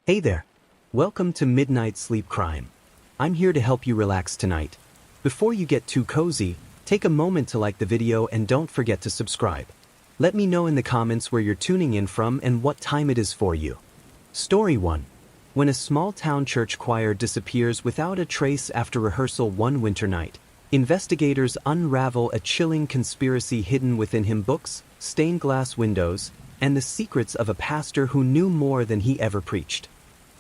Hey there. Welcome to Midnight Sleep Crime. I'm here to help you relax tonight. Before you get too cozy, take a moment to like the video and don't forget to subscribe. Let me know in the comments where you're tuning in from and what time it is for you. Story 1. When a small-town church choir disappears without a trace after rehearsal one winter night, investigators unravel a chilling conspiracy hidden within hymn books, stained glass windows, and the secrets of a pastor who knew more than he ever preached.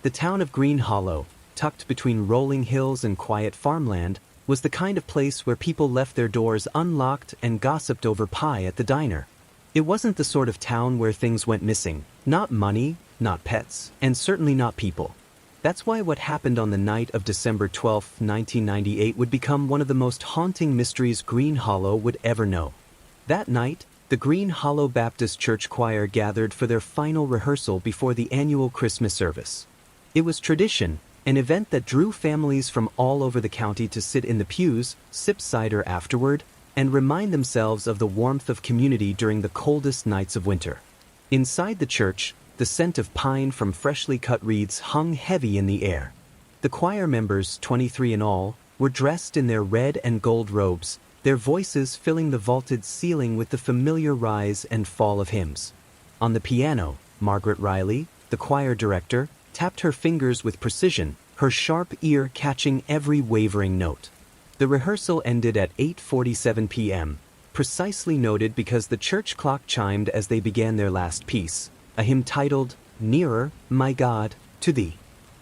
The town of Green Hollow, tucked between rolling hills and quiet farmland, was the kind of place where people left their doors unlocked and gossiped over pie at the diner. It wasn't the sort of town where things went missing, not money, not pets, and certainly not people. That's why what happened on the night of December 12, 1998 would become one of the most haunting mysteries Green Hollow would ever know. That night, the Green Hollow Baptist Church Choir gathered for their final rehearsal before the annual Christmas service. It was tradition, an event that drew families from all over the county to sit in the pews, sip cider afterward, and remind themselves of the warmth of community during the coldest nights of winter. Inside the church, the scent of pine from freshly cut reeds hung heavy in the air. The choir members, 23 in all, were dressed in their red and gold robes, their voices filling the vaulted ceiling with the familiar rise and fall of hymns. On the piano, Margaret Riley, the choir director, tapped her fingers with precision, her sharp ear catching every wavering note. The rehearsal ended at 8:47 p.m., precisely noted because the church clock chimed as they began their last piece, a hymn titled, "Nearer, My God, to Thee."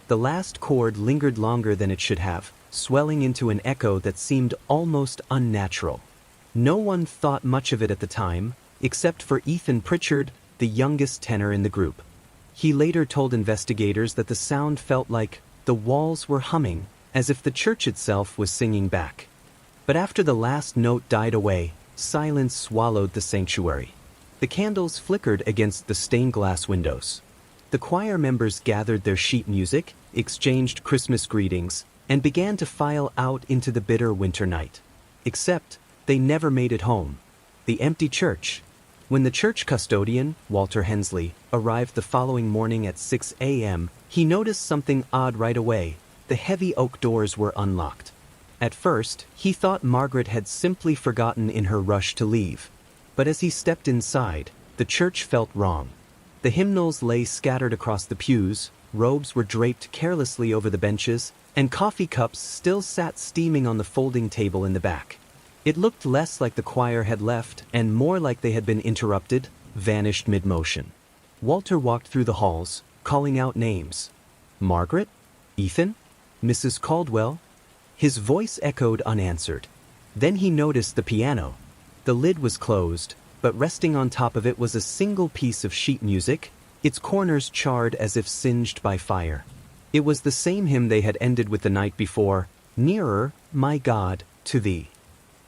The last chord lingered longer than it should have, swelling into an echo that seemed almost unnatural. No one thought much of it at the time, except for Ethan Pritchard, the youngest tenor in the group. He later told investigators that the sound felt like the walls were humming, as if the church itself was singing back. But after the last note died away, silence swallowed the sanctuary. The candles flickered against the stained glass windows. The choir members gathered their sheet music, exchanged Christmas greetings, and began to file out into the bitter winter night. Except, they never made it home. The empty church. When the church custodian, Walter Hensley, arrived the following morning at 6 a.m., he noticed something odd right away. The heavy oak doors were unlocked. At first, he thought Margaret had simply forgotten in her rush to leave. But as he stepped inside, the church felt wrong. The hymnals lay scattered across the pews, robes were draped carelessly over the benches, and coffee cups still sat steaming on the folding table in the back. It looked less like the choir had left and more like they had been interrupted, vanished mid-motion. Walter walked through the halls, calling out names. Margaret? Ethan? Mrs. Caldwell? His voice echoed unanswered. Then he noticed the piano. The lid was closed, but resting on top of it was a single piece of sheet music, its corners charred as if singed by fire. It was the same hymn they had ended with the night before, "Nearer, My God, to Thee."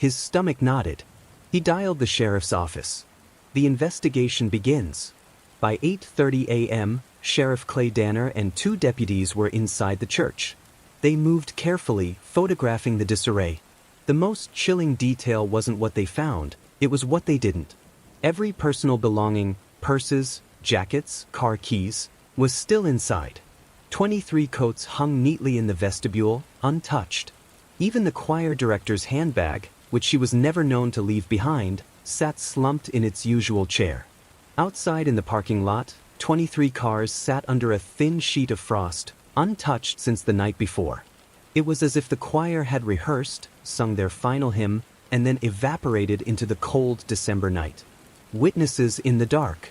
His stomach knotted. He dialed the sheriff's office. The investigation begins. By 8:30 a.m., Sheriff Clay Danner and 2 deputies were inside the church. They moved carefully, photographing the disarray. The most chilling detail wasn't what they found, it was what they didn't. Every personal belonging, purses, jackets, car keys, was still inside. 23 coats hung neatly in the vestibule, untouched. Even the choir director's handbag, which she was never known to leave behind, sat slumped in its usual chair. Outside in the parking lot, 23 cars sat under a thin sheet of frost, untouched since the night before. It was as if the choir had rehearsed, sung their final hymn, and then evaporated into the cold December night. Witnesses in the dark.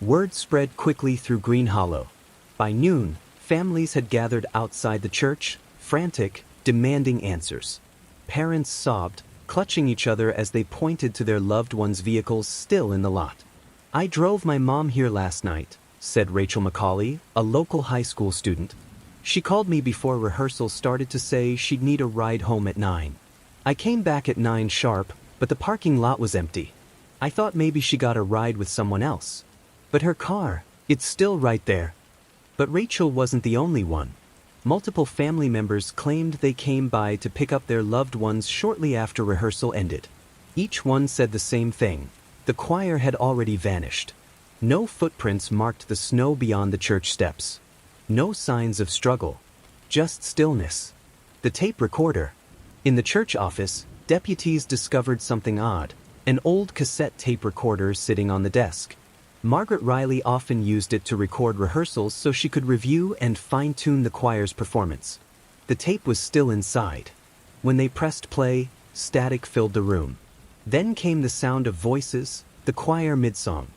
Word spread quickly through Green Hollow. By noon, families had gathered outside the church, frantic, demanding answers. Parents sobbed, clutching each other as they pointed to their loved ones' vehicles still in the lot. "I drove my mom here last night," said Rachel McCauley, a local high school student. "She called me before rehearsal started to say she'd need a ride home at 9. I came back at 9 sharp, but the parking lot was empty. I thought maybe she got a ride with someone else. But her car, it's still right there." But Rachel wasn't the only one. Multiple family members claimed they came by to pick up their loved ones shortly after rehearsal ended. Each one said the same thing. The choir had already vanished. No footprints marked the snow beyond the church steps. No signs of struggle. Just stillness. The tape recorder. In the church office, deputies discovered something odd, an old cassette tape recorder sitting on the desk. Margaret Riley often used it to record rehearsals so she could review and fine-tune the choir's performance. The tape was still inside. When they pressed play, static filled the room. Then came the sound of voices, the choir mid-song.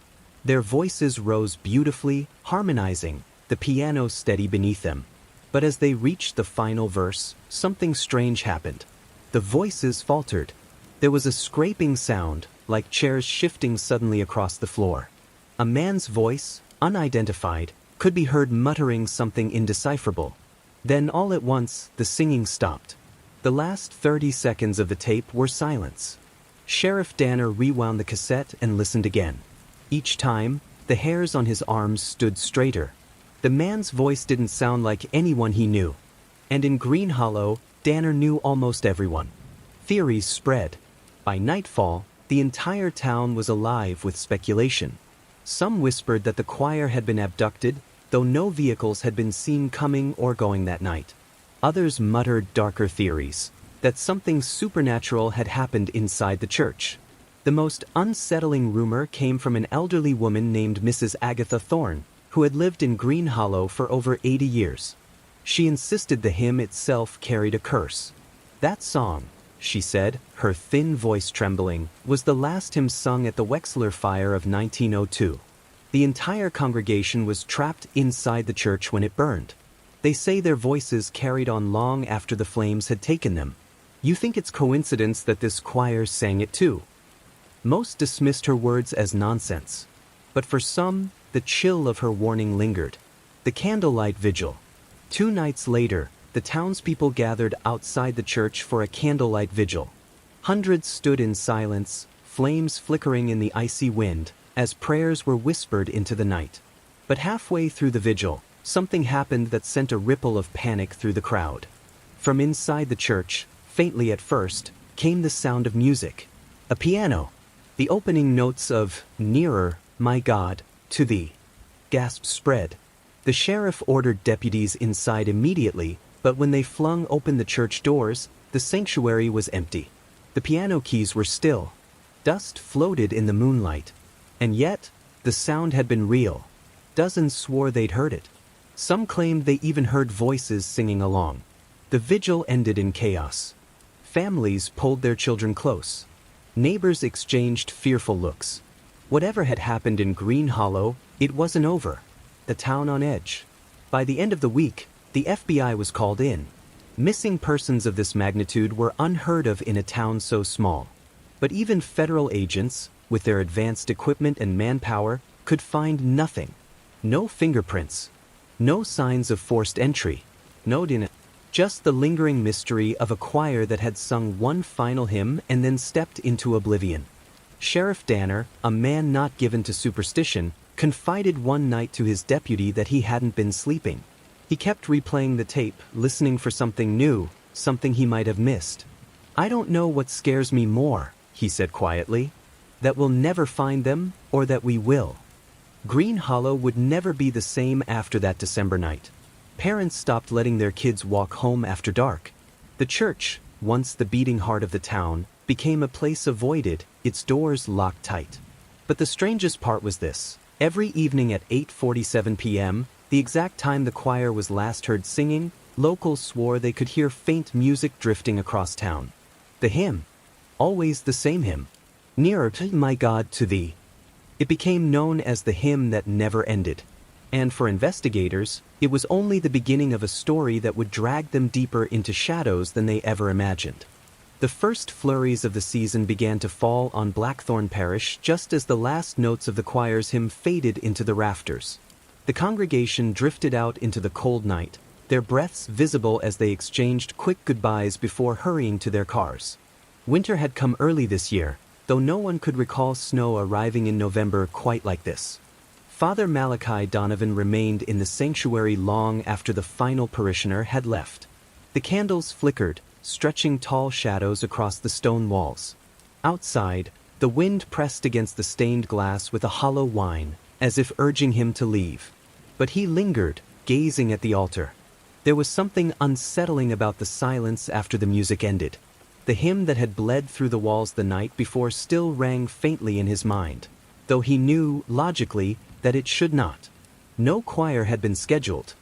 Their voices rose beautifully, harmonizing, the piano steady beneath them. But as they reached the final verse, something strange happened. The voices faltered. There was a scraping sound, like chairs shifting suddenly across the floor. A man's voice, unidentified, could be heard muttering something indecipherable. Then all at once, the singing stopped. The last 30 seconds of the tape were silence. Sheriff Danner rewound the cassette and listened again. Each time, the hairs on his arms stood straighter. The man's voice didn't sound like anyone he knew. And in Green Hollow, Danner knew almost everyone. Theories spread. By nightfall, the entire town was alive with speculation. Some whispered that the choir had been abducted, though no vehicles had been seen coming or going that night. Others muttered darker theories, that something supernatural had happened inside the church. The most unsettling rumor came from an elderly woman named Mrs. Agatha Thorne, who had lived in Green Hollow for over 80 years. She insisted the hymn itself carried a curse. That song, she said, her thin voice trembling, was the last hymn sung at the Wexler fire of 1902. The entire congregation was trapped inside the church when it burned. They say their voices carried on long after the flames had taken them. You think it's coincidence that this choir sang it too? Most dismissed her words as nonsense. But for some, the chill of her warning lingered. The candlelight vigil. 2 nights later, the townspeople gathered outside the church for a candlelight vigil. Hundreds stood in silence, flames flickering in the icy wind, as prayers were whispered into the night. But halfway through the vigil, something happened that sent a ripple of panic through the crowd. From inside the church, faintly at first, came the sound of music. A piano. The opening notes of "Nearer, My God, to Thee." Gasps spread. The sheriff ordered deputies inside immediately, but when they flung open the church doors, the sanctuary was empty. The piano keys were still. Dust floated in the moonlight. And yet, the sound had been real. Dozens swore they'd heard it. Some claimed they even heard voices singing along. The vigil ended in chaos. Families pulled their children close. Neighbors exchanged fearful looks. Whatever had happened in Green Hollow, it wasn't over. The town on edge. By the end of the week, the FBI was called in. Missing persons of this magnitude were unheard of in a town so small. But even federal agents, with their advanced equipment and manpower, could find nothing. No fingerprints. No signs of forced entry. No dinner. Just the lingering mystery of a choir that had sung one final hymn and then stepped into oblivion. Sheriff Danner, a man not given to superstition, confided one night to his deputy that he hadn't been sleeping. He kept replaying the tape, listening for something new, something he might have missed. "I don't know what scares me more," he said quietly. "That we'll never find them, or that we will." Green Hollow would never be the same after that December night. Parents stopped letting their kids walk home after dark. The church, once the beating heart of the town, became a place avoided, its doors locked tight. But the strangest part was this. Every evening at 8:47 p.m., the exact time the choir was last heard singing, locals swore they could hear faint music drifting across town. The hymn. Always the same hymn. "Nearer, my God, to Thee." It became known as the hymn that never ended. And for investigators, it was only the beginning of a story that would drag them deeper into shadows than they ever imagined. The first flurries of the season began to fall on Blackthorn Parish just as the last notes of the choir's hymn faded into the rafters. The congregation drifted out into the cold night, their breaths visible as they exchanged quick goodbyes before hurrying to their cars. Winter had come early this year, though no one could recall snow arriving in November quite like this. Father Malachi Donovan remained in the sanctuary long after the final parishioner had left. The candles flickered, stretching tall shadows across the stone walls. Outside, the wind pressed against the stained glass with a hollow whine, as if urging him to leave. But he lingered, gazing at the altar. There was something unsettling about the silence after the music ended. The hymn that had bled through the walls the night before still rang faintly in his mind, though he knew, logically, that it should not. No choir had been scheduled.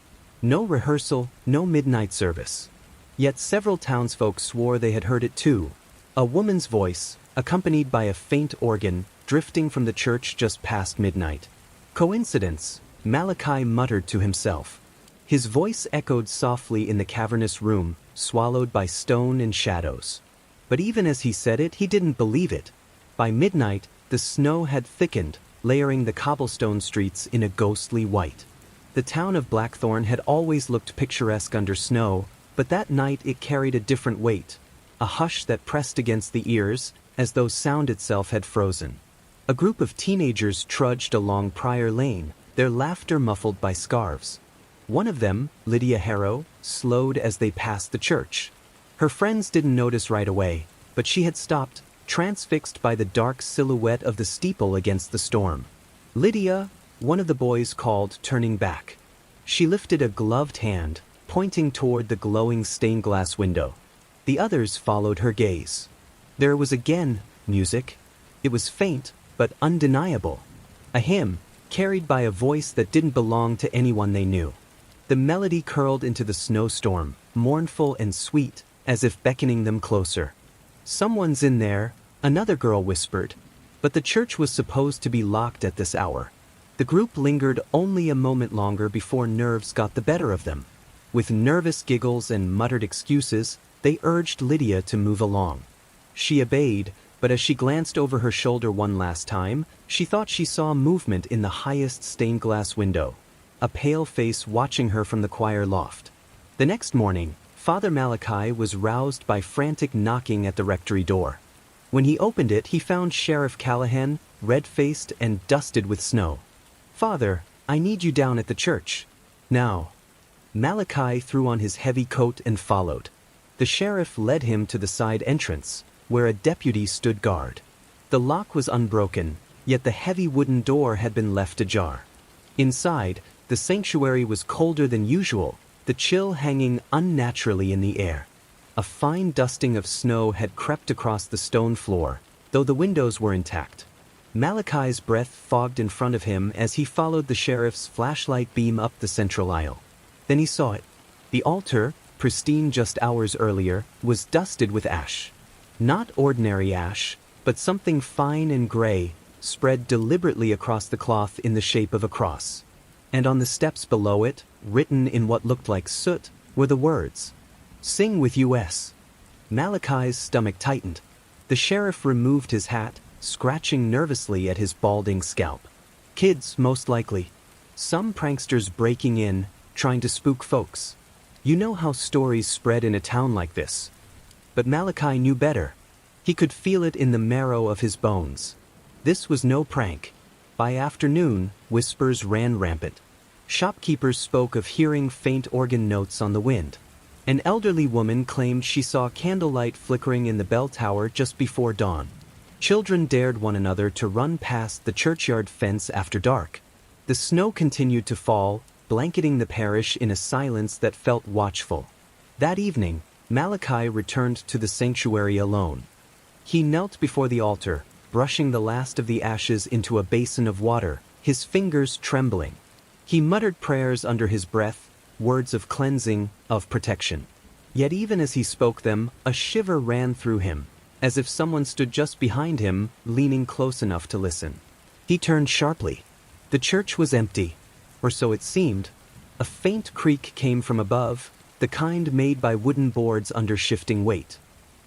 No rehearsal, no midnight service. Yet several townsfolk swore they had heard it too. A woman's voice, accompanied by a faint organ, drifting from the church just past midnight. Coincidence, Malachi muttered to himself. His voice echoed softly in the cavernous room, swallowed by stone and shadows. But even as he said it, he didn't believe it. By midnight, the snow had thickened, layering the cobblestone streets in a ghostly white. The town of Blackthorn had always looked picturesque under snow, but that night it carried a different weight, a hush that pressed against the ears, as though sound itself had frozen. A group of teenagers trudged along Prior Lane, their laughter muffled by scarves. One of them, Lydia Harrow, slowed as they passed the church. Her friends didn't notice right away, but she had stopped, transfixed by the dark silhouette of the steeple against the storm. Lydia, one of the boys called, turning back. She lifted a gloved hand, pointing toward the glowing stained glass window. The others followed her gaze. There was again music. It was faint, but undeniable. A hymn, carried by a voice that didn't belong to anyone they knew. The melody curled into the snowstorm, mournful and sweet, as if beckoning them closer. "Someone's in there," another girl whispered, but the church was supposed to be locked at this hour. The group lingered only a moment longer before nerves got the better of them. With nervous giggles and muttered excuses, they urged Lydia to move along. She obeyed, but as she glanced over her shoulder one last time, she thought she saw movement in the highest stained glass window, a pale face watching her from the choir loft. The next morning, Father Malachi was roused by frantic knocking at the rectory door. When he opened it, he found Sheriff Callahan, red-faced and dusted with snow. "Father, I need you down at the church. Now." Malachi threw on his heavy coat and followed. The sheriff led him to the side entrance, where a deputy stood guard. The lock was unbroken, yet the heavy wooden door had been left ajar. Inside, the sanctuary was colder than usual, the chill hanging unnaturally in the air. A fine dusting of snow had crept across the stone floor, though the windows were intact. Malachi's breath fogged in front of him as he followed the sheriff's flashlight beam up the central aisle. Then he saw it. The altar, pristine just hours earlier, was dusted with ash. Not ordinary ash, but something fine and gray, spread deliberately across the cloth in the shape of a cross. And on the steps below it, written in what looked like soot, were the words, "Sing with US." Malachi's stomach tightened. The sheriff removed his hat, scratching nervously at his balding scalp. Kids, most likely. Some pranksters breaking in, trying to spook folks. You know how stories spread in a town like this. But Malachi knew better. He could feel it in the marrow of his bones. This was no prank. By afternoon, whispers ran rampant. Shopkeepers spoke of hearing faint organ notes on the wind. An elderly woman claimed she saw candlelight flickering in the bell tower just before dawn. Children dared one another to run past the churchyard fence after dark. The snow continued to fall, blanketing the parish in a silence that felt watchful. That evening, Malachi returned to the sanctuary alone. He knelt before the altar, brushing the last of the ashes into a basin of water, his fingers trembling. He muttered prayers under his breath, words of cleansing, of protection. Yet even as he spoke them, a shiver ran through him, as if someone stood just behind him, leaning close enough to listen. He turned sharply. The church was empty, or so it seemed. A faint creak came from above, the kind made by wooden boards under shifting weight.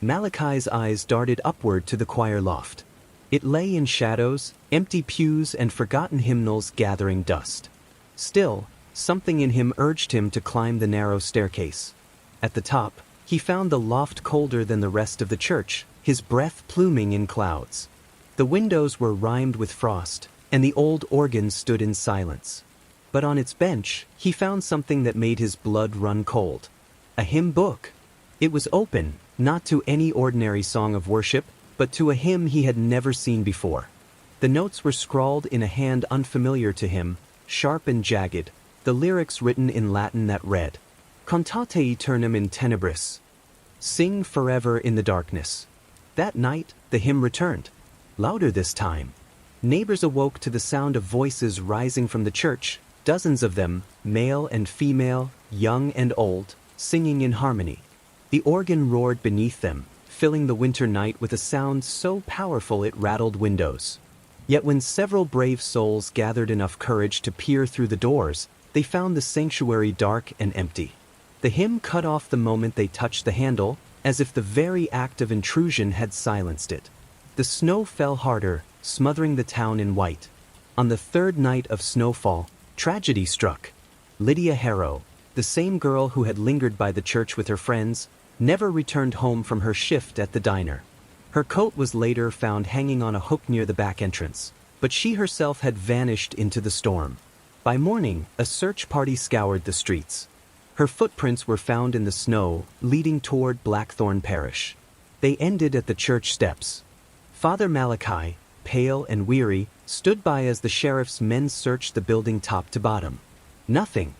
Malachi's eyes darted upward to the choir loft. It lay in shadows, empty pews and forgotten hymnals gathering dust. Still, something in him urged him to climb the narrow staircase. At the top, he found the loft colder than the rest of the church, his breath pluming in clouds. The windows were rimed with frost, and the old organ stood in silence. But on its bench, he found something that made his blood run cold. A hymn book. It was open, not to any ordinary song of worship, but to a hymn he had never seen before. The notes were scrawled in a hand unfamiliar to him, sharp and jagged, the lyrics written in Latin that read, Cantate aeternam in tenebris. Sing forever in the darkness. That night, the hymn returned. Louder this time. Neighbors awoke to the sound of voices rising from the church, dozens of them, male and female, young and old, singing in harmony. The organ roared beneath them, filling the winter night with a sound so powerful it rattled windows. Yet when several brave souls gathered enough courage to peer through the doors, they found the sanctuary dark and empty. The hymn cut off the moment they touched the handle, as if the very act of intrusion had silenced it. The snow fell harder, smothering the town in white. On the third night of snowfall, tragedy struck. Lydia Harrow, the same girl who had lingered by the church with her friends, never returned home from her shift at the diner. Her coat was later found hanging on a hook near the back entrance, but she herself had vanished into the storm. By morning, a search party scoured the streets. Her footprints were found in the snow, leading toward Blackthorn Parish. They ended at the church steps. Father Malachi, pale and weary, stood by as the sheriff's men searched the building top to bottom. Nothing.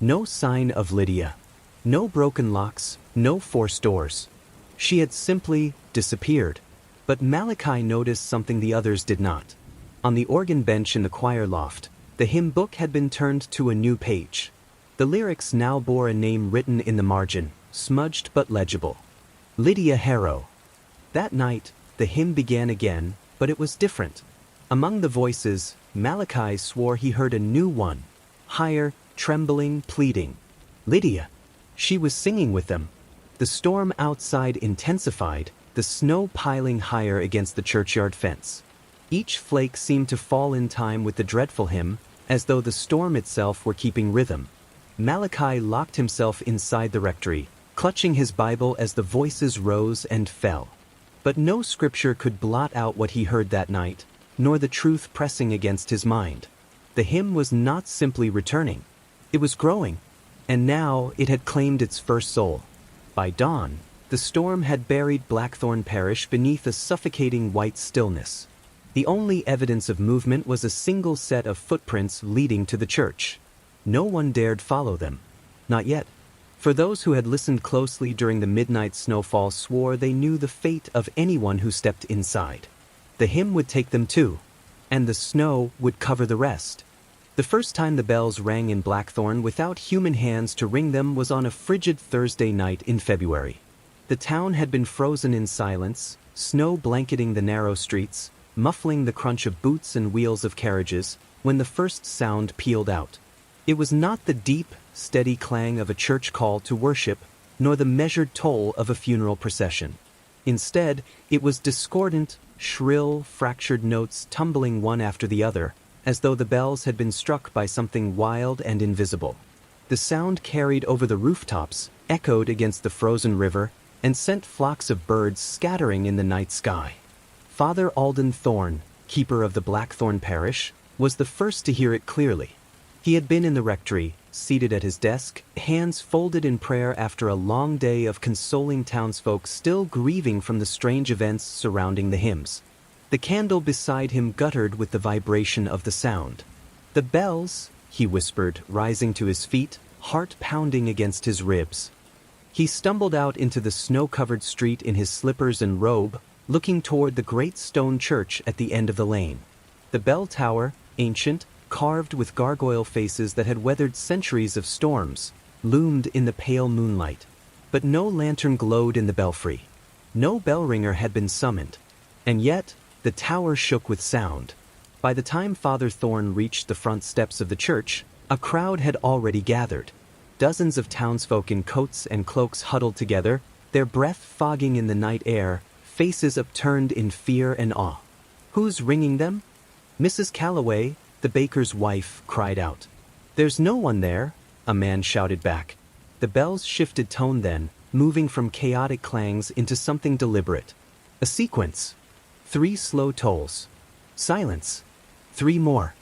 No sign of Lydia. No broken locks, no forced doors. She had simply disappeared. But Malachi noticed something the others did not. On the organ bench in the choir loft, the hymn book had been turned to a new page. The lyrics now bore a name written in the margin, smudged but legible. Lydia Harrow. That night, the hymn began again, but it was different. Among the voices, Malachi swore he heard a new one, higher, trembling, pleading. Lydia. She was singing with them. The storm outside intensified, the snow piling higher against the churchyard fence. Each flake seemed to fall in time with the dreadful hymn, as though the storm itself were keeping rhythm. Malachi locked himself inside the rectory, clutching his Bible as the voices rose and fell. But no scripture could blot out what he heard that night, nor the truth pressing against his mind. The hymn was not simply returning. It was growing, and now it had claimed its first soul. By dawn, the storm had buried Blackthorn Parish beneath a suffocating white stillness. The only evidence of movement was a single set of footprints leading to the church. No one dared follow them. Not yet. For those who had listened closely during the midnight snowfall swore they knew the fate of anyone who stepped inside. The hymn would take them too, and the snow would cover the rest. The first time the bells rang in Blackthorn without human hands to ring them was on a frigid Thursday night in February. The town had been frozen in silence, snow blanketing the narrow streets, muffling the crunch of boots and wheels of carriages, when the first sound pealed out. It was not the deep, steady clang of a church call to worship, nor the measured toll of a funeral procession. Instead, it was discordant, shrill, fractured notes tumbling one after the other, as though the bells had been struck by something wild and invisible. The sound carried over the rooftops, echoed against the frozen river, and sent flocks of birds scattering in the night sky. Father Alden Thorne, keeper of the Blackthorn Parish, was the first to hear it clearly. He had been in the rectory, seated at his desk, hands folded in prayer after a long day of consoling townsfolk still grieving from the strange events surrounding the hymns. The candle beside him guttered with the vibration of the sound. "The bells," he whispered, rising to his feet, heart pounding against his ribs. He stumbled out into the snow-covered street in his slippers and robe, looking toward the great stone church at the end of the lane. The bell tower, ancient, carved with gargoyle faces that had weathered centuries of storms, loomed in the pale moonlight. But no lantern glowed in the belfry. No bell ringer had been summoned. And yet, the tower shook with sound. By the time Father Thorne reached the front steps of the church, a crowd had already gathered. Dozens of townsfolk in coats and cloaks huddled together, their breath fogging in the night air, faces upturned in fear and awe. "Who's ringing them?" Mrs. Calloway, the baker's wife, cried out. "There's no one there," a man shouted back. The bells shifted tone then, moving from chaotic clangs into something deliberate. A sequence. 3 slow tolls. Silence. 3 more.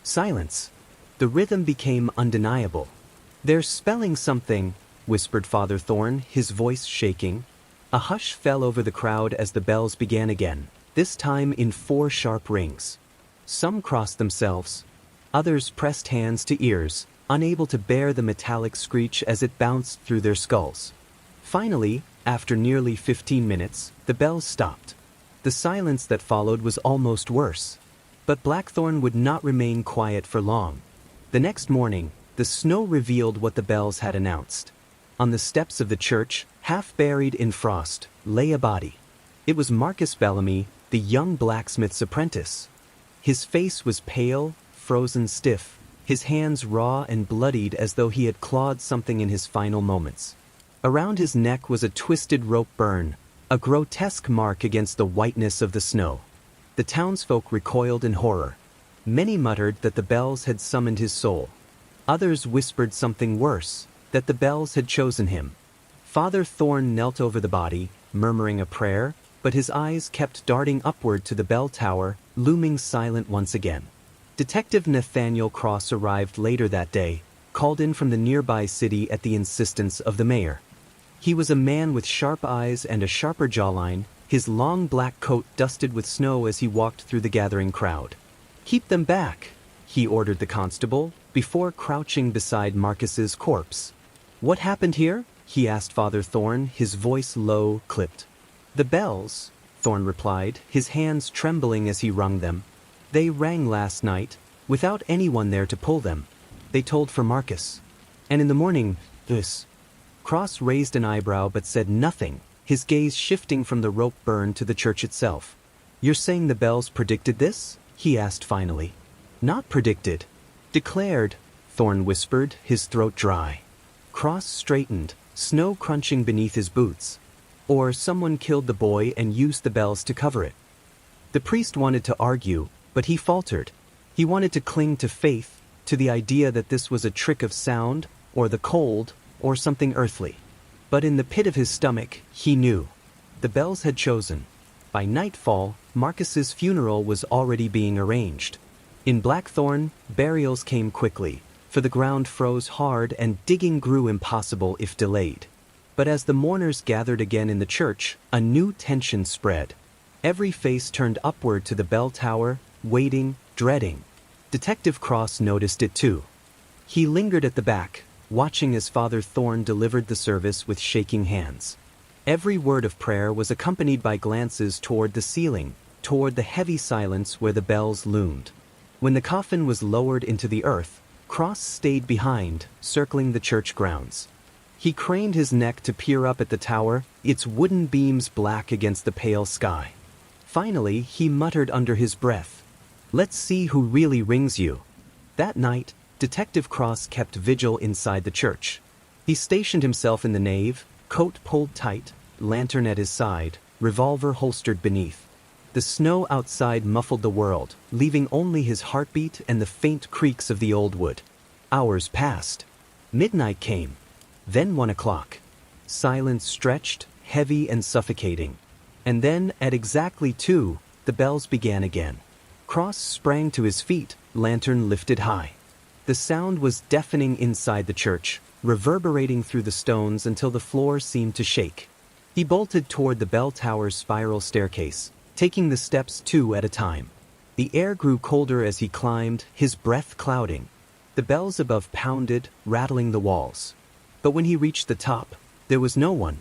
Silence. The rhythm became undeniable. "They're spelling something," whispered Father Thorne, his voice shaking. A hush fell over the crowd as the bells began again, this time in 4 sharp rings. Some crossed themselves. Others pressed hands to ears, unable to bear the metallic screech as it bounced through their skulls. Finally, after nearly 15 minutes, the bells stopped. The silence that followed was almost worse. But Blackthorn would not remain quiet for long. The next morning, the snow revealed what the bells had announced. On the steps of the church, half buried in frost, lay a body. It was Marcus Bellamy, the young blacksmith's apprentice. His face was pale, frozen stiff, his hands raw and bloodied as though he had clawed something in his final moments. Around his neck was a twisted rope burn, a grotesque mark against the whiteness of the snow. The townsfolk recoiled in horror. Many muttered that the bells had summoned his soul. Others whispered something worse, that the bells had chosen him. Father Thorn knelt over the body, murmuring a prayer, but his eyes kept darting upward to the bell tower, looming silent once again. Detective Nathaniel Cross arrived later that day, called in from the nearby city at the insistence of the mayor. He was a man with sharp eyes and a sharper jawline, his long black coat dusted with snow as he walked through the gathering crowd. "Keep them back," he ordered the constable, before crouching beside Marcus's corpse. "What happened here?" he asked Father Thorn, his voice low, clipped. "The bells," Thorn replied, his hands trembling as he rung them. "They rang last night, without anyone there to pull them. They tolled for Marcus. And in the morning, this." Cross raised an eyebrow but said nothing, his gaze shifting from the rope burn to the church itself. "You're saying the bells predicted this?" he asked finally. "Not predicted. Declared," Thorn whispered, his throat dry. Cross straightened, snow crunching beneath his boots. "Or someone killed the boy and used the bells to cover it." The priest wanted to argue, but he faltered. He wanted to cling to faith, to the idea that this was a trick of sound, or the cold, or something earthly. But in the pit of his stomach, he knew. The bells had chosen. By nightfall, Marcus's funeral was already being arranged. In Blackthorn, burials came quickly, for the ground froze hard and digging grew impossible if delayed. But as the mourners gathered again in the church, a new tension spread. Every face turned upward to the bell tower, waiting, dreading. Detective Cross noticed it too. He lingered at the back, watching as Father Thorn delivered the service with shaking hands. Every word of prayer was accompanied by glances toward the ceiling, toward the heavy silence where the bells loomed. When the coffin was lowered into the earth, Cross stayed behind, circling the church grounds. He craned his neck to peer up at the tower, its wooden beams black against the pale sky. Finally, he muttered under his breath, "Let's see who really rings you." That night, Detective Cross kept vigil inside the church. He stationed himself in the nave, coat pulled tight, lantern at his side, revolver holstered beneath. The snow outside muffled the world, leaving only his heartbeat and the faint creaks of the old wood. Hours passed. Midnight came. Then 1 o'clock. Silence stretched, heavy and suffocating. And then, at exactly 2, the bells began again. Cross sprang to his feet, lantern lifted high. The sound was deafening inside the church, reverberating through the stones until the floor seemed to shake. He bolted toward the bell tower's spiral staircase, taking the steps 2 at a time. The air grew colder as he climbed, his breath clouding. The bells above pounded, rattling the walls. But when he reached the top, there was no one.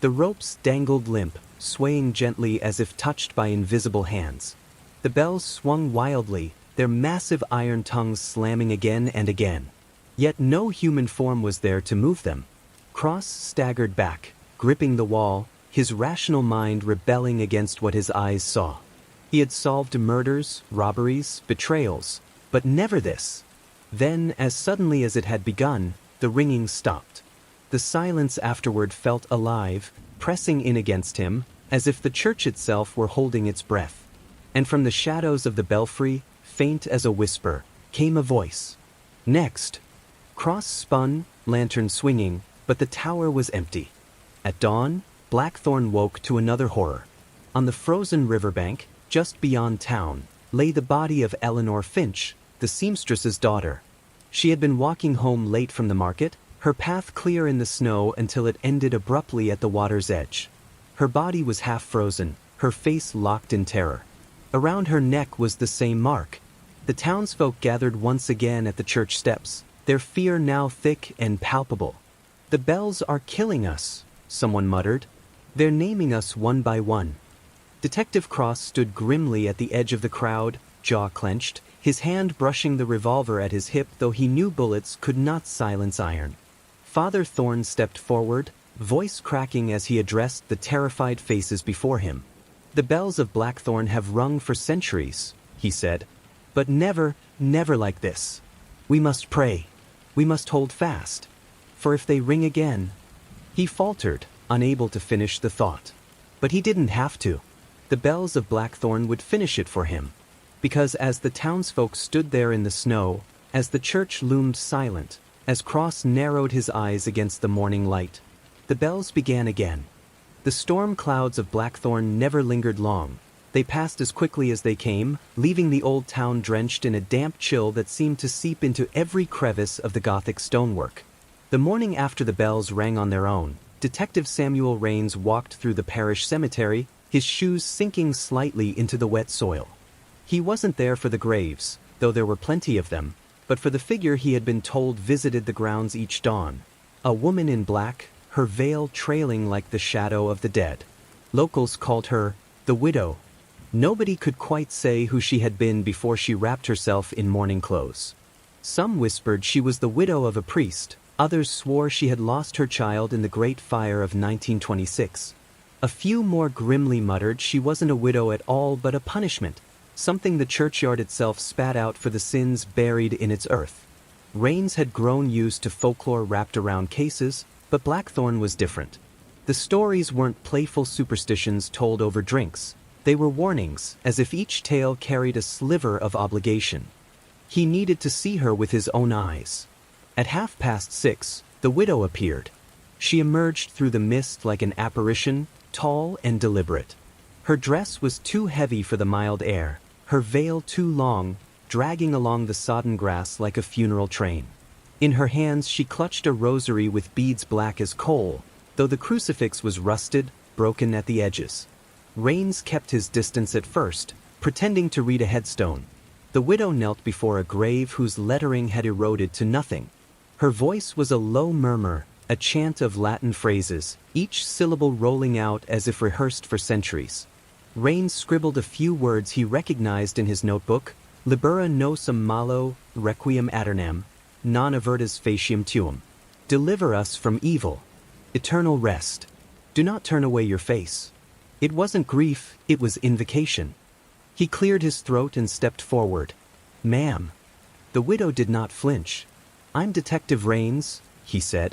The ropes dangled limp, swaying gently as if touched by invisible hands. The bells swung wildly, their massive iron tongues slamming again and again. Yet no human form was there to move them. Cross staggered back, gripping the wall, his rational mind rebelling against what his eyes saw. He had solved murders, robberies, betrayals, but never this. Then, as suddenly as it had begun, the ringing stopped. The silence afterward felt alive, pressing in against him, as if the church itself were holding its breath. And from the shadows of the belfry, faint as a whisper, came a voice. Next. Cross spun, lantern swinging, but the tower was empty. At dawn, Blackthorn woke to another horror. On the frozen riverbank, just beyond town, lay the body of Eleanor Finch, the seamstress's daughter. She had been walking home late from the market, her path clear in the snow until it ended abruptly at the water's edge. Her body was half frozen, her face locked in terror. Around her neck was the same mark. The townsfolk gathered once again at the church steps, their fear now thick and palpable. "The bells are killing us," someone muttered. "They're naming us one by one." Detective Cross stood grimly at the edge of the crowd, jaw clenched, his hand brushing the revolver at his hip, though he knew bullets could not silence iron. Father Thorne stepped forward, voice cracking as he addressed the terrified faces before him. "The bells of Blackthorn have rung for centuries," he said. "But never, never like this. We must pray. We must hold fast. For if they ring again—" He faltered, unable to finish the thought. But he didn't have to. The bells of Blackthorn would finish it for him. Because as the townsfolk stood there in the snow, as the church loomed silent, as Cross narrowed his eyes against the morning light, the bells began again. The storm clouds of Blackthorn never lingered long. They passed as quickly as they came, leaving the old town drenched in a damp chill that seemed to seep into every crevice of the Gothic stonework. The morning after the bells rang on their own, Detective Samuel Rains walked through the parish cemetery, his shoes sinking slightly into the wet soil. He wasn't there for the graves, though there were plenty of them, but for the figure he had been told visited the grounds each dawn. A woman in black, her veil trailing like the shadow of the dead. Locals called her the widow. Nobody could quite say who she had been before she wrapped herself in mourning clothes. Some whispered she was the widow of a priest, others swore she had lost her child in the Great Fire of 1926. A few more grimly muttered she wasn't a widow at all but a punishment, something the churchyard itself spat out for the sins buried in its earth. Rains had grown used to folklore wrapped around cases, but Blackthorn was different. The stories weren't playful superstitions told over drinks. They were warnings, as if each tale carried a sliver of obligation. He needed to see her with his own eyes. At 6:30, the widow appeared. She emerged through the mist like an apparition, tall and deliberate. Her dress was too heavy for the mild air, her veil too long, dragging along the sodden grass like a funeral train. In her hands she clutched a rosary with beads black as coal, though the crucifix was rusted, broken at the edges. Rains kept his distance at first, pretending to read a headstone. The widow knelt before a grave whose lettering had eroded to nothing. Her voice was a low murmur, a chant of Latin phrases, each syllable rolling out as if rehearsed for centuries. Rains scribbled a few words he recognized in his notebook: Libera nosum malo, requiem aeternam, non avertas faciam tuum. Deliver us from evil. Eternal rest. Do not turn away your face. It wasn't grief, it was invocation. He cleared his throat and stepped forward. "Ma'am." The widow did not flinch. "I'm Detective Rains," he said.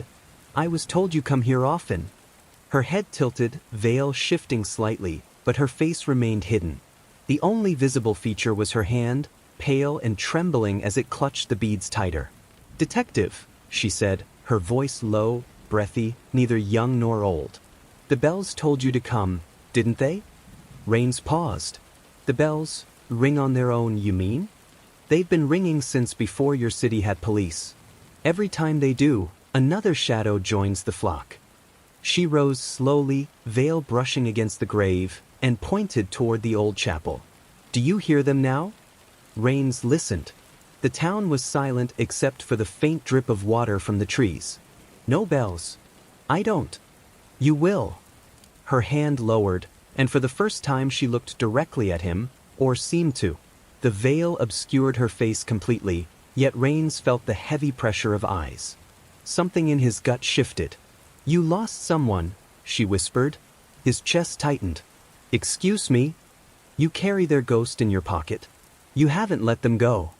"I was told you come here often." Her head tilted, veil shifting slightly, but her face remained hidden. The only visible feature was her hand, pale and trembling as it clutched the beads tighter. "Detective," she said, her voice low, breathy, neither young nor old. "The bells told you to come, didn't they?" Rains paused. "The bells ring on their own, you mean?" "They've been ringing since before your city had police. Every time they do, another shadow joins the flock." She rose slowly, veil brushing against the grave, and pointed toward the old chapel. "Do you hear them now?" Rains listened. The town was silent except for the faint drip of water from the trees. "No bells." "I don't." "You will." Her hand lowered, and for the first time she looked directly at him, or seemed to. The veil obscured her face completely, yet Rains felt the heavy pressure of eyes. Something in his gut shifted. "You lost someone," she whispered. His chest tightened. "Excuse me? You carry their ghost in your pocket. You haven't let them go."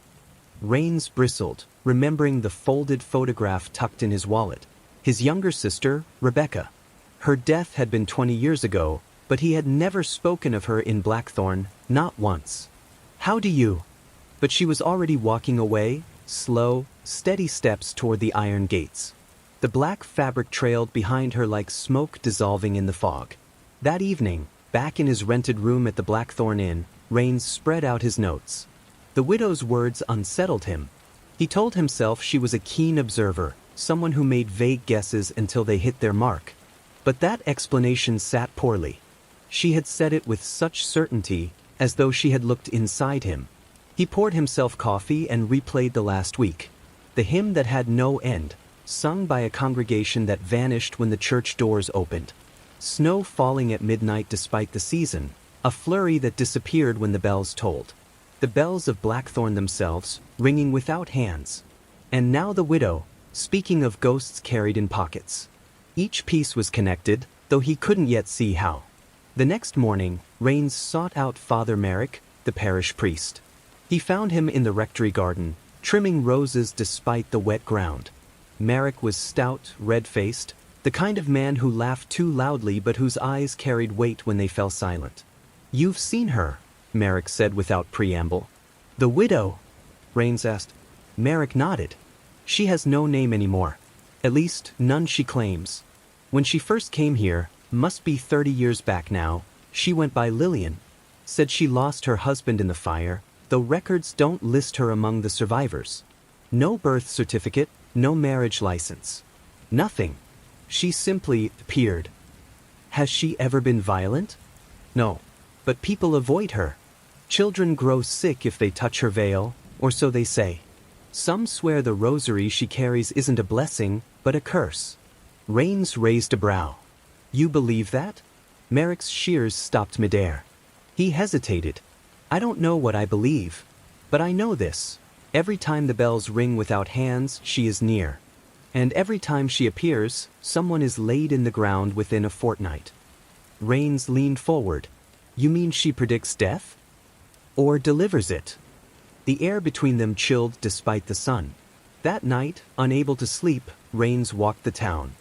Rains bristled, remembering the folded photograph tucked in his wallet. His younger sister, Rebecca. Her death had been 20 years ago, but he had never spoken of her in Blackthorn, not once. "How do you?" But she was already walking away, slow, steady steps toward the iron gates. The black fabric trailed behind her like smoke dissolving in the fog. That evening, back in his rented room at the Blackthorn Inn, Rains spread out his notes. The widow's words unsettled him. He told himself she was a keen observer, someone who made vague guesses until they hit their mark. But that explanation sat poorly. She had said it with such certainty, as though she had looked inside him. He poured himself coffee and replayed the last week. the hymn that had no end, sung by a congregation that vanished when the church doors opened. Snow falling at midnight despite the season, a flurry that disappeared when the bells tolled. The bells of Blackthorn themselves, ringing without hands. And now the widow, speaking of ghosts carried in pockets. Each piece was connected, though he couldn't yet see how. The next morning, Rains sought out Father Merrick, the parish priest. He found him in the rectory garden, trimming roses despite the wet ground. Merrick was stout, red-faced, the kind of man who laughed too loudly but whose eyes carried weight when they fell silent. "You've seen her," Merrick said without preamble. "The widow?" Rains asked. Merrick nodded. "She has no name anymore. At least, none she claims. When she first came here, must be 30 years back now, she went by Lillian. Said she lost her husband in the fire, though records don't list her among the survivors. No birth certificate, no marriage license. Nothing. She simply appeared. Has she ever been violent? No. But people avoid her. Children grow sick if they touch her veil, or so they say. Some swear the rosary she carries isn't a blessing, but a curse." Rains raised a brow. "You believe that?" Merrick's shears stopped midair. He hesitated. "I don't know what I believe, but I know this. Every time the bells ring without hands, she is near. And every time she appears, someone is laid in the ground within a fortnight." Rains leaned forward. "You mean she predicts death? Or delivers it?" The air between them chilled despite the sun. That night, unable to sleep, Rains walked the town.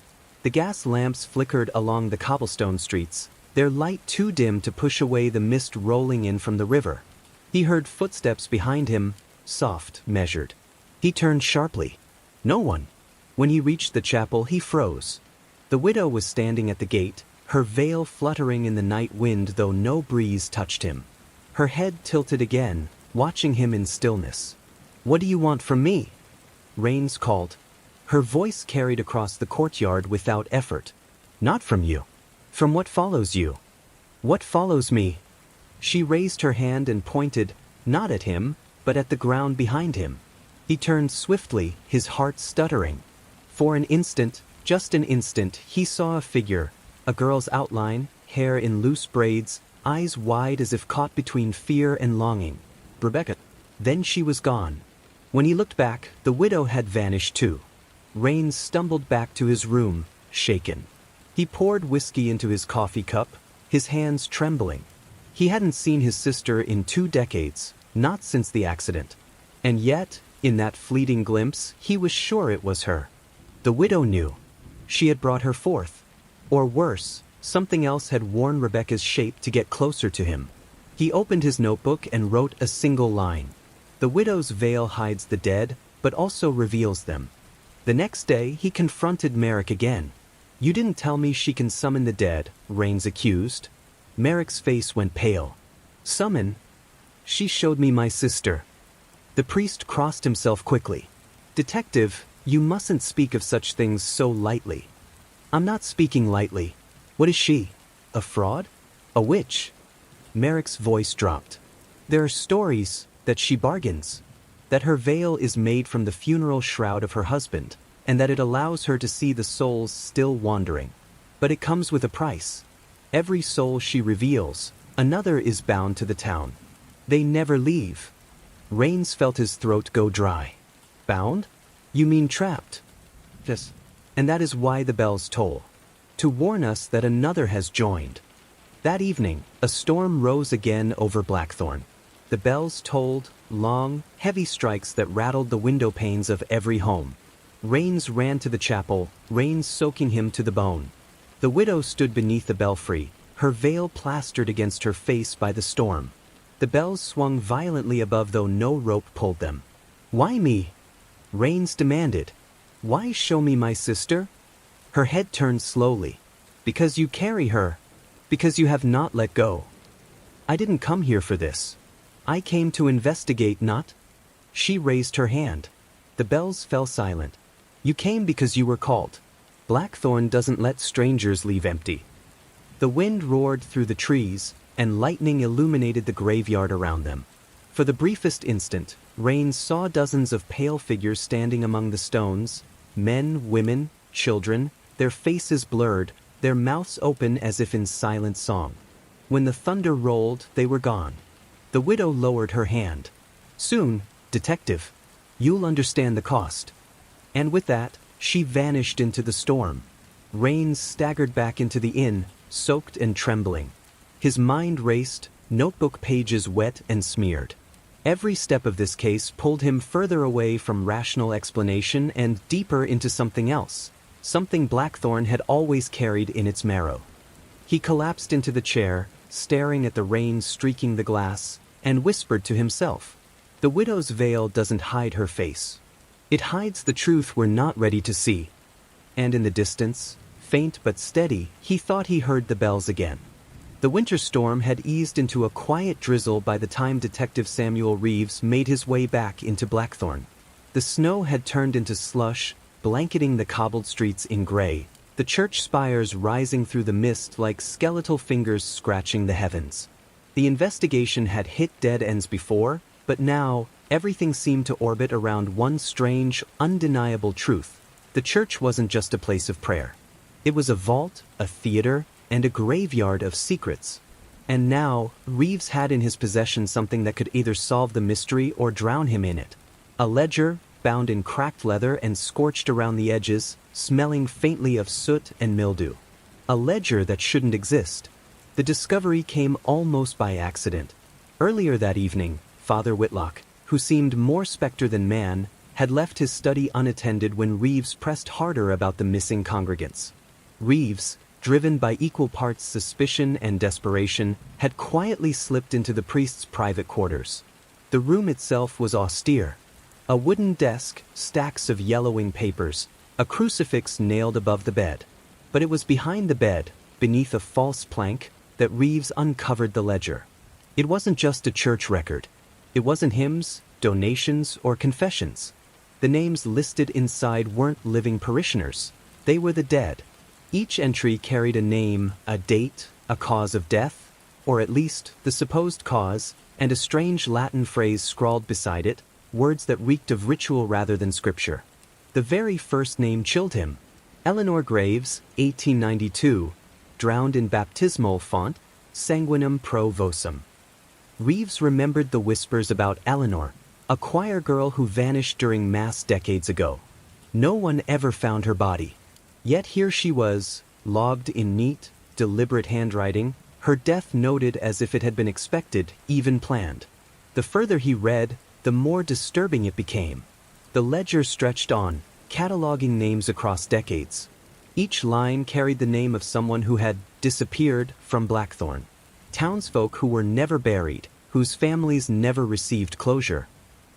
The gas lamps flickered along the cobblestone streets, their light too dim to push away the mist rolling in from the river. He heard footsteps behind him, soft, measured. He turned sharply. No one. When he reached the chapel, he froze. The widow was standing at the gate, her veil fluttering in the night wind though no breeze touched him. Her head tilted again, watching him in stillness. "What do you want from me?" Rains called. Her voice carried across the courtyard without effort. "Not from you. From what follows you." "What follows me?" She raised her hand and pointed, not at him, but at the ground behind him. He turned swiftly, his heart stuttering. For an instant, just an instant, he saw a figure, a girl's outline, hair in loose braids, eyes wide as if caught between fear and longing. Rebecca. Then she was gone. When he looked back, the widow had vanished too. Rains stumbled back to his room, shaken. He poured whiskey into his coffee cup, his hands trembling. He hadn't seen his sister in 2 decades, not since the accident. And yet, in that fleeting glimpse, he was sure it was her. The widow knew. She had brought her forth. Or worse, something else had worn Rebecca's shape to get closer to him. He opened his notebook and wrote a single line. The widow's veil hides the dead, but also reveals them. The next day, he confronted Merrick again. "You didn't tell me she can summon the dead," Rains accused. Merrick's face went pale. "Summon? She showed me my sister." The priest crossed himself quickly. "Detective, you mustn't speak of such things so lightly." "I'm not speaking lightly. What is she? A fraud? A witch?" Merrick's voice dropped. "There are stories that she bargains, that her veil is made from the funeral shroud of her husband, and that it allows her to see the souls still wandering. But it comes with a price. Every soul she reveals, another is bound to the town. They never leave." Rains felt his throat go dry. "Bound? You mean trapped?" "Yes. And that is why the bells toll. To warn us that another has joined." That evening, a storm rose again over Blackthorn. The bells tolled, long, heavy strikes that rattled the window panes of every home. Rains ran to the chapel, rain soaking him to the bone. The widow stood beneath the belfry, her veil plastered against her face by the storm. The bells swung violently above though no rope pulled them. "Why me?" Rains demanded. "Why show me my sister?" Her head turned slowly. "Because you carry her. Because you have not let go. I didn't come here for this. I came to investigate, not—" She raised her hand. The bells fell silent. "You came because you were called. Blackthorn doesn't let strangers leave empty." The wind roared through the trees, and lightning illuminated the graveyard around them. For the briefest instant, Rains saw dozens of pale figures standing among the stones, men, women, children, their faces blurred, their mouths open as if in silent song. When the thunder rolled, they were gone. The widow lowered her hand. "Soon, detective. You'll understand the cost." And with that, she vanished into the storm. Rains staggered back into the inn, soaked and trembling. His mind raced, notebook pages wet and smeared. Every step of this case pulled him further away from rational explanation and deeper into something else, something Blackthorn had always carried in its marrow. He collapsed into the chair, staring at the rain streaking the glass, and whispered to himself, "The widow's veil doesn't hide her face. It hides the truth we're not ready to see." And in the distance, faint but steady, he thought he heard the bells again. The winter storm had eased into a quiet drizzle by the time Detective Samuel Reeves made his way back into Blackthorn. The snow had turned into slush, blanketing the cobbled streets in gray, the church spires rising through the mist like skeletal fingers scratching the heavens. The investigation had hit dead ends before, but now, everything seemed to orbit around one strange, undeniable truth. The church wasn't just a place of prayer. It was a vault, a theater, and a graveyard of secrets. And now, Reeves had in his possession something that could either solve the mystery or drown him in it. A ledger, bound in cracked leather and scorched around the edges, smelling faintly of soot and mildew. A ledger that shouldn't exist. The discovery came almost by accident. Earlier that evening, Father Whitlock, who seemed more specter than man, had left his study unattended when Reeves pressed harder about the missing congregants. Reeves, driven by equal parts suspicion and desperation, had quietly slipped into the priest's private quarters. The room itself was austere. A wooden desk, stacks of yellowing papers, a crucifix nailed above the bed. But it was behind the bed, beneath a false plank, that Reeves uncovered the ledger. It wasn't just a church record. It wasn't hymns, donations, or confessions. The names listed inside weren't living parishioners. They were the dead. Each entry carried a name, a date, a cause of death, or at least the supposed cause, and a strange Latin phrase scrawled beside it, words that reeked of ritual rather than scripture. The very first name chilled him. Eleanor Graves, 1892, drowned in baptismal font, sanguinem pro vocem. Reeves remembered the whispers about Eleanor, a choir girl who vanished during Mass decades ago. No one ever found her body. Yet here she was, logged in neat, deliberate handwriting, her death noted as if it had been expected, even planned. The further he read, the more disturbing it became. The ledger stretched on, cataloging names across decades. Each line carried the name of someone who had disappeared from Blackthorn. Townsfolk who were never buried, whose families never received closure.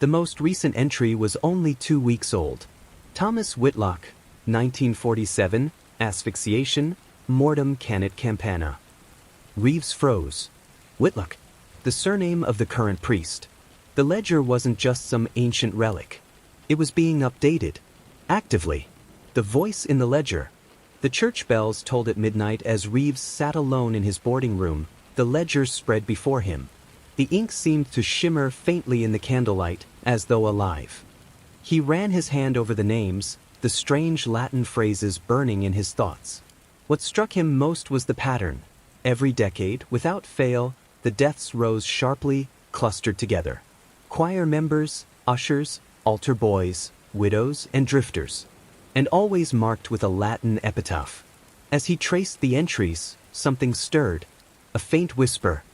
The most recent entry was only 2 weeks old. Thomas Whitlock, 1947, asphyxiation, mortem canet campana. Reeves froze. Whitlock, the surname of the current priest. The ledger wasn't just some ancient relic. It was being updated. Actively. The voice in the ledger. The church bells tolled at midnight as Reeves sat alone in his boarding room, the ledger spread before him. The ink seemed to shimmer faintly in the candlelight, as though alive. He ran his hand over the names, the strange Latin phrases burning in his thoughts. What struck him most was the pattern. Every decade, without fail, the deaths rose sharply, clustered together. Choir members, ushers, altar boys, widows, and drifters. And always marked with a Latin epitaph. As he traced the entries, something stirred. A faint whisper.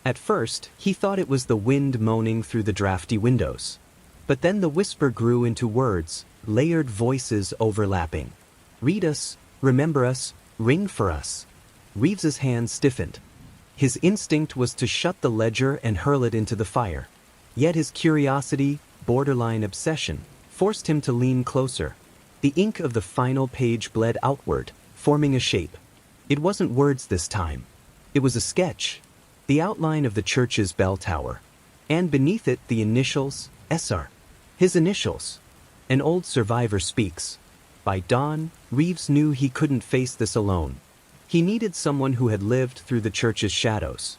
At first, he thought it was the wind moaning through the drafty windows. But then the whisper grew into words, layered voices overlapping. Read us, remember us, ring for us. Reeves's hand stiffened. His instinct was to shut the ledger and hurl it into the fire. Yet his curiosity, borderline obsession, forced him to lean closer. The ink of the final page bled outward, forming a shape. It wasn't words this time. It was a sketch. The outline of the church's bell tower. And beneath it the initials, SR. His initials. An old survivor speaks. By dawn, Reeves knew he couldn't face this alone. He needed someone who had lived through the church's shadows.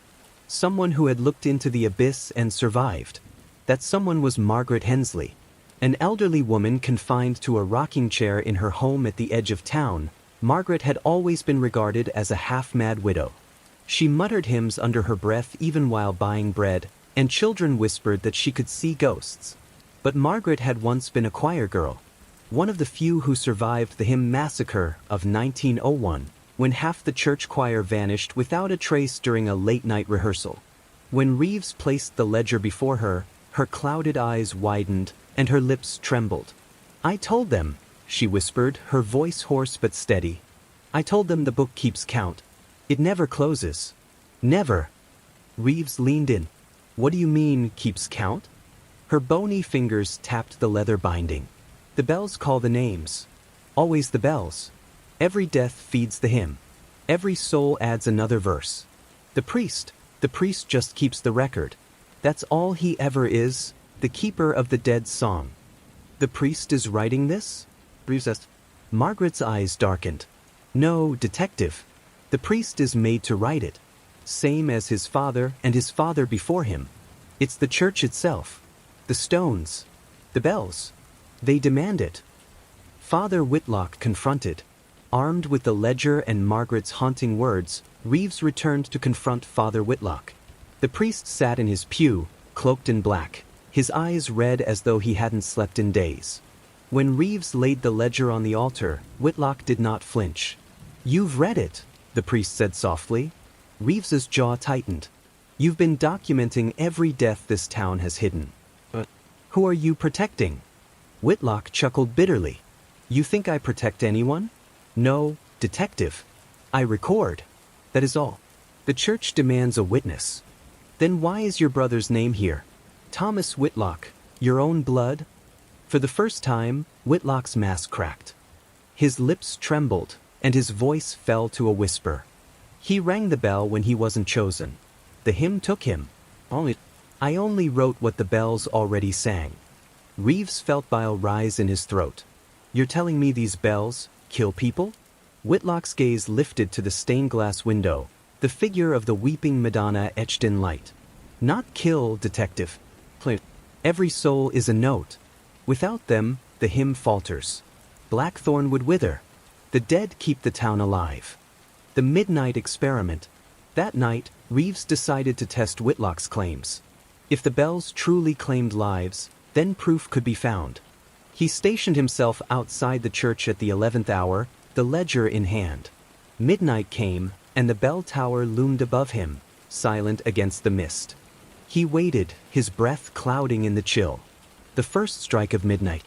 Someone who had looked into the abyss and survived. That someone was Margaret Hensley, an elderly woman confined to a rocking chair in her home at the edge of town. Margaret had always been regarded as a half-mad widow. She muttered hymns under her breath even while buying bread, and children whispered that she could see ghosts. But Margaret had once been a choir girl, one of the few who survived the hymn massacre of 1901, when half the church choir vanished without a trace during a late-night rehearsal. When Reeves placed the ledger before her, her clouded eyes widened and her lips trembled. "I told them," she whispered, her voice hoarse but steady. "I told them the book keeps count. It never closes. Never." Reeves leaned in. "What do you mean, keeps count?" Her bony fingers tapped the leather binding. "The bells call the names. Always the bells. Every death feeds the hymn. Every soul adds another verse. The priest just keeps the record. That's all he ever is, the keeper of the dead song." "The priest is writing this?" Reeves asked. Margaret's eyes darkened. "No, detective. The priest is made to write it. Same as his father and his father before him. It's the church itself. The stones. The bells. They demand it." Father Whitlock confronted. Armed with the ledger and Margaret's haunting words, Reeves returned to confront Father Whitlock. The priest sat in his pew, cloaked in black, his eyes red as though he hadn't slept in days. When Reeves laid the ledger on the altar, Whitlock did not flinch. "You've read it," the priest said softly. Reeves's jaw tightened. "You've been documenting every death this town has hidden. But who are you protecting?" Whitlock chuckled bitterly. "You think I protect anyone? No, detective. I record. That is all. The church demands a witness." "Then why is your brother's name here? Thomas Whitlock, your own blood?" For the first time, Whitlock's mask cracked. His lips trembled, and his voice fell to a whisper. "He rang the bell when he wasn't chosen. The hymn took him. I only wrote what the bells already sang." Reeves felt bile rise in his throat. "You're telling me these bells kill people?" Whitlock's gaze lifted to the stained glass window, the figure of the weeping Madonna etched in light. "Not kill, detective. Every soul is a note. Without them, the hymn falters. Blackthorn would wither. The dead keep the town alive." The midnight experiment. That night, Reeves decided to test Whitlock's claims. If the bells truly claimed lives, then proof could be found. He stationed himself outside the church at the 11th hour, the ledger in hand. Midnight came, and the bell tower loomed above him, silent against the mist. He waited, his breath clouding in the chill. The first strike of midnight.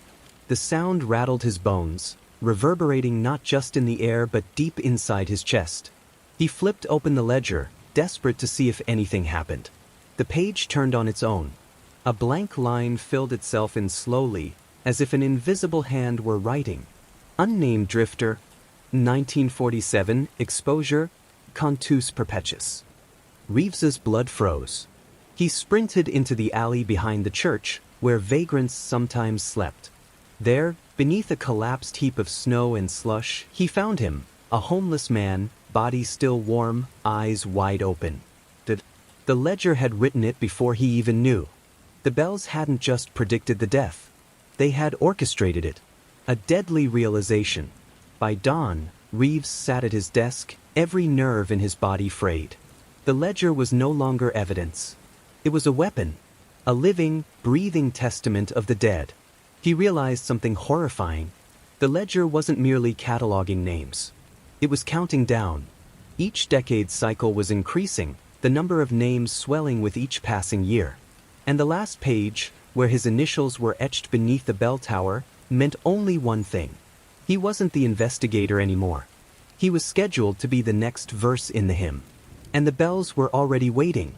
The sound rattled his bones, reverberating not just in the air but deep inside his chest. He flipped open the ledger, desperate to see if anything happened. The page turned on its own. A blank line filled itself in slowly, as if an invisible hand were writing. "Unnamed drifter, 1947, exposure, Contus Perpetuus." Reeves's blood froze. He sprinted into the alley behind the church, where vagrants sometimes slept. There, beneath a collapsed heap of snow and slush, he found him, a homeless man, body still warm, eyes wide open. The ledger had written it before he even knew. The bells hadn't just predicted the death. They had orchestrated it. A deadly realization. By dawn, Reeves sat at his desk, every nerve in his body frayed. The ledger was no longer evidence. It was a weapon. A living, breathing testament of the dead. He realized something horrifying. The ledger wasn't merely cataloging names. It was counting down. Each decade's cycle was increasing, the number of names swelling with each passing year. And the last page, where his initials were etched beneath the bell tower, meant only one thing. He wasn't the investigator anymore. He was scheduled to be the next verse in the hymn. And the bells were already waiting.